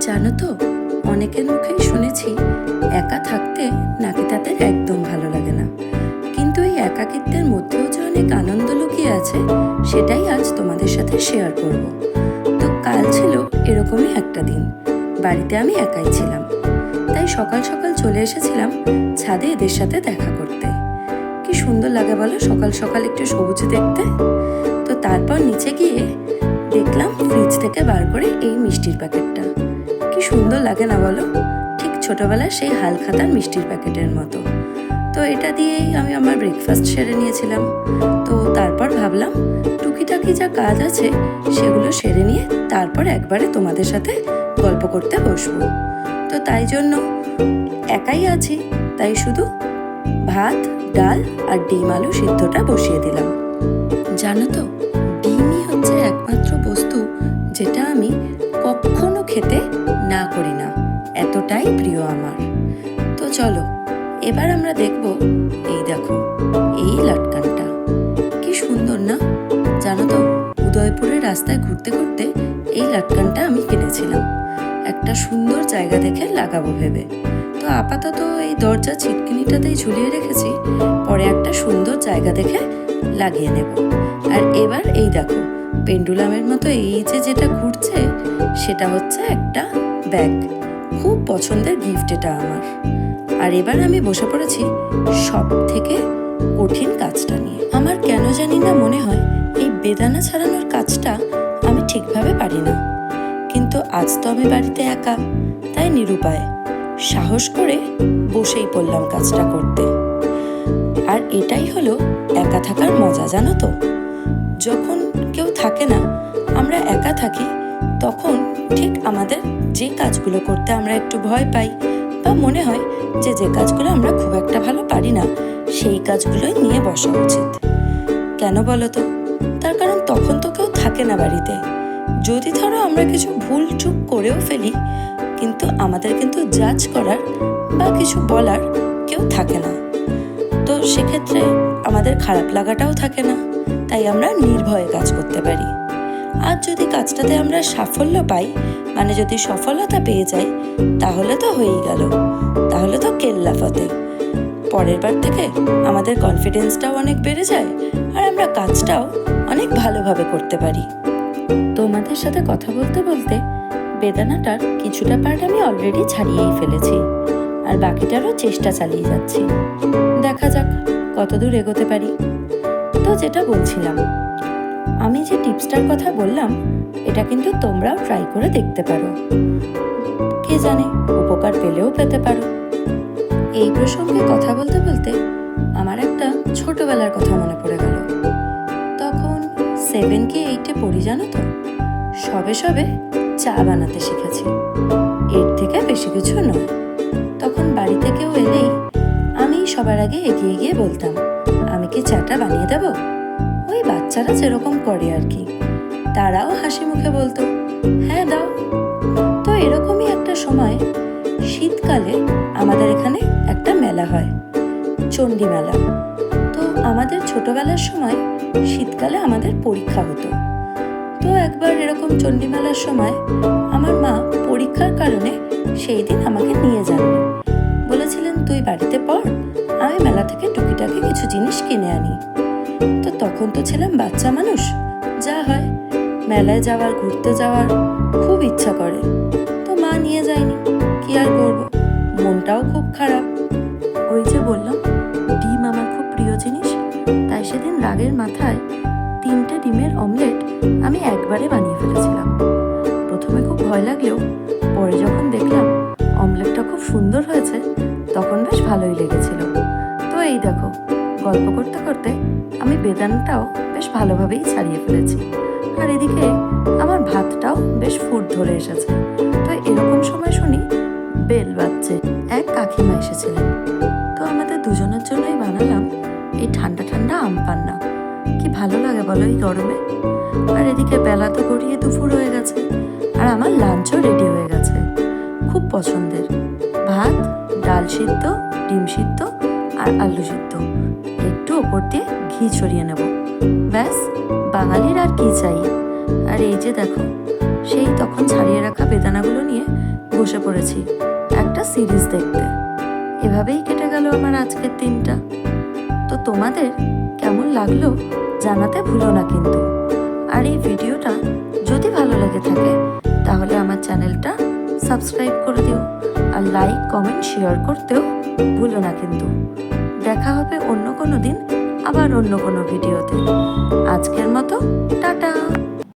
জানো তো, অনেকের মুখেই শুনেছি একা থাকতে নাকি তাদের একদম ভালো লাগে না, কিন্তু এই একাকিত্বের মধ্যেও যে অনেক আনন্দ লুকিয়ে আছে সেটাই আজ তোমাদের সাথে শেয়ার করব। তো কাল ছিল এরকমই একটা দিন, বাড়িতে আমি একাই ছিলাম, তাই সকাল সকাল চলে এসেছিলাম ছাদে এদের সাথে দেখা করতে। কি সুন্দর লাগে বলো সকাল সকাল একটু সবুজ দেখতে। তো তারপর নিচে গিয়ে দেখলাম ফ্রিজ থেকে বার করে এই মিষ্টির প্যাকেটটা। কি সুন্দর লাগে না বলো, ঠিক ছোটবেলার সেই হালখাতার মিষ্টির প্যাকেটের মতো। তো এটা দিয়েই আমি আমার ব্রেকফাস্ট সেরে নিয়েছিলাম। তো তারপর ভাবলাম টুকিটাকি যা কাজ আছে সেগুলো সেরে নিয়ে তারপর একবারে তোমাদের সাথে গল্প করতে বসবো। তো তাই জন্য একাই আছি, তাই শুধু ভাত, ডাল আর ডিম আলু সিদ্ধটা বসিয়ে দিলাম। জানো তো, ডিমই হচ্ছে একমাত্র বস্তু যেটা আমি কখনো খেতে না করি না, এতটাই প্রিয় আমার। তো চলো এবার আমরা দেখব, এই দেখো এই লটকানটা কি সুন্দর না। জানো তো, উদয়পুরের রাস্তায় ঘুরতে ঘুরতে এই লটকানটা আমি কিনেছিলাম একটা সুন্দর জায়গা দেখে লাগাবো ভেবে। তো আপাতত এই দরজা ছিটকিনিটাতেই ঝুলিয়ে রেখেছি, পরে একটা সুন্দর জায়গা দেখে লাগিয়ে নেব। আর এবার এই দেখো পেন্ডুলামের মতো এই যেটা ঘুরছে সেটা হচ্ছে একটা ব্যাগ। খুব পছন্দের গিফট এটা আমার। আর এবার আমি বসে পড়েছি সব থেকে কঠিন কাজটা নিয়ে। আমার কেন জানি না মনে হয় এই বেদানা ছাড়ানোর কাজটা আমি ঠিকভাবে পারি না, কিন্তু আজ তো আমি বাড়িতে একা, তাই নিরুপায় সাহস করে বসেই পড়লাম কাজটা করতে। আর এটাই হলো একা থাকার মজা, জানো তো। যখন কেউ থাকে না, আমরা একা থাকি, তখন ঠিক আমাদের যে কাজগুলো করতে আমরা একটু ভয় পাই বা মনে হয় যে কাজগুলো আমরা খুব একটা ভালো পারি না, সেই কাজগুলোই নিয়ে বসা উচিত। কেন বলো তো? তার কারণ তখন তো কেউ থাকে না বাড়িতে। যদি ধরো আমরা কিছু ভুল চুক করেও ফেলি, কিন্তু আমাদের কিন্তু জাজ করার বা কিছু বলার কেউ থাকে না। তো সেক্ষেত্রে আমাদের খারাপ লাগাটাও থাকে না, তাই আমরা নির্ভয়ে কাজ করতে পারি। আর যদি কাজটাতে আমরা সাফল্য পাই, মানে যদি সফলতা পেয়ে যাই, তাহলে তো হয়েই গেল, তাহলে তো কেল্লা ফতে। পরের বার থেকে আমাদের কনফিডেন্সটাও অনেক বেড়ে যায় আর আমরা কাজটাও অনেক ভালোভাবে করতে পারি। তোমাদের সাথে কথা বলতে বলতে বেদানাটার কিছুটা পার্ট আমি অলরেডি ছাড়িয়েই ফেলেছি, আর বাকিটারও চেষ্টা চালিয়ে যাচ্ছি। দেখা যাক কতদূর এগোতে পারি। তো যেটা বলছিলাম, আমি যে টিপসটার কথা বললাম এটা কিন্তু তোমরাও ট্রাই করে দেখতে পারো, কে জানে উপকার পেলেও পেতে পারো। এই প্রসঙ্গে কথা বলতে বলতে আমার একটা ছোটবেলার কথা মনে পড়ে গেল। তখন 7 কি 8 পড়ি, জানো তো। সবে সবে চা বানাতে শিখেছি, এর থেকে বেশি কিছু নয়। তখন বাড়িতে কেউ এলেই আমি সবার আগে এগিয়ে গিয়ে বলতাম, আমি কি চাটা বানিয়ে দেব? ওই বাচ্চারা যেরকম করে আর কি। তারাও হাসি মুখে বলতো, হ্যাঁ দাও। তো এরকমই একটা সময় শীতকালে আমাদের এখানে একটা মেলা হয়, চণ্ডী মেলা। তো আমাদের ছোটবেলার সময় শীতকালে আমাদের পরীক্ষা হতো। তো একবার এরকম চণ্ডী মেলার সময় আমার মা পরীক্ষার কারণে সেই দিন আমাকে নিয়ে যাননি, বলেছিলেন তুই বাড়িতে পড়, আমি মেলা থেকে টুকিটাকি কিছু জিনিস কিনে আনি। তো তখন তো ছিলাম বাচ্চা মানুষ, যা হয় মেলায় যাওয়ার, ঘুরতে যাওয়ার খুব ইচ্ছা করে। তো মা নিয়ে যায়নি, কি আর করবো, মনটাও খুব খারাপ। ওই যে বললাম ডিম আমার খুব প্রিয় জিনিস, তাই সেদিন রাগের মাথায় 3টে ডিমের অমলেট আমি একবারে বানিয়ে ফেলেছিলাম। প্রথমে খুব ভয় লাগলেও পরে যখন দেখলাম অমলেটটা খুব সুন্দর হয়েছে, তখন বেশ ভালোই লেগেছিল। তো এই দেখো গল্প করতে করতে আমি বেদানাটাও বেশ ভালোভাবেই ছাড়িয়ে ফেলেছি, আর এদিকে আমার ভাতটাও বেশ ফুট ধরে এসেছে। তো এরকম সময় শুনি বেল বাজছে, এক কাকিমা এসেছিলেন। তো আমাদের দুজনের জন্যই বানালাম এই ঠান্ডা ঠান্ডা আম পান্না। কি ভালো লাগে বলো এই গরমে। আর এদিকে বেলা তো গড়িয়ে দুপুর হয়ে গেছে, আর আমার লাঞ্চও রেডি হয়ে গেছে। খুব পছন্দের ভাত, ডাল সিদ্ধ, ডিম সিদ্ধ আর আলু সিদ্ধ, একটু ওপর দিয়ে ঘি ছড়িয়ে নেব, ব্যাস বাঙালির আর কি চাই। আর এই যে দেখো সেই তখন ছাড়িয়ে রাখা বেদানাগুলো নিয়ে বসে পড়েছি একটা সিরিজ দেখতে। এভাবেই কেটে গেল আমার আজকের দিনটা। তো তোমাদের কেমন লাগলো জানাতে ভুলো না কিন্তু। আর এই ভিডিওটা যদি ভালো লেগে থাকে তাহলে আমার চ্যানেলটা সাবস্ক্রাইব করে দিও, আর লাইক কমেন্ট শেয়ার করতেও ভুলো না কিন্তু। দেখা হবে অন্য কোনো দিন আবার অন্য কোনো ভিডিওতে। আজকের মতো টাটা।